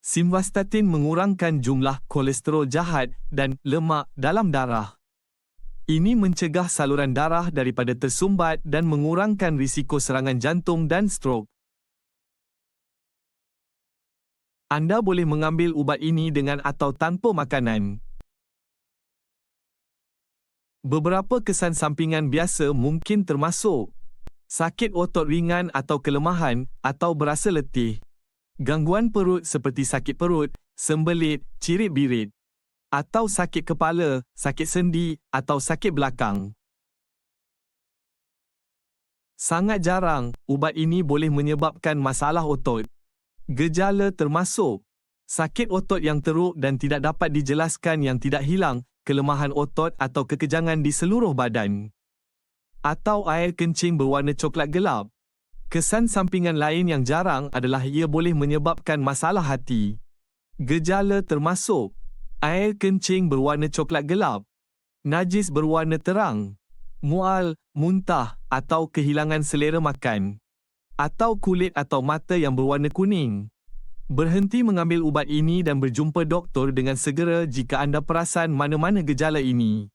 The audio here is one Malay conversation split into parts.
Simvastatin mengurangkan jumlah kolesterol jahat dan lemak dalam darah. Ini mencegah saluran darah daripada tersumbat dan mengurangkan risiko serangan jantung dan strok. Anda boleh mengambil ubat ini dengan atau tanpa makanan. Beberapa kesan sampingan biasa mungkin termasuk sakit otot ringan atau kelemahan atau berasa letih, gangguan perut seperti sakit perut, sembelit, cirit-birit, atau sakit kepala, sakit sendi atau sakit belakang. Sangat jarang, ubat ini boleh menyebabkan masalah otot. Gejala termasuk sakit otot yang teruk dan tidak dapat dijelaskan yang tidak hilang, kelemahan otot atau kekejangan di seluruh badan, atau air kencing berwarna coklat gelap. Kesan sampingan lain yang jarang adalah ia boleh menyebabkan masalah hati. Gejala termasuk air kencing berwarna coklat gelap, najis berwarna terang, mual, muntah atau kehilangan selera makan, atau kulit atau mata yang berwarna kuning. Berhenti mengambil ubat ini dan berjumpa doktor dengan segera jika anda perasan mana-mana gejala ini.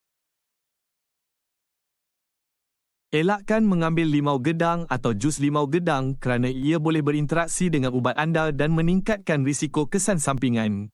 Elakkan mengambil limau gedang atau jus limau gedang kerana ia boleh berinteraksi dengan ubat anda dan meningkatkan risiko kesan sampingan.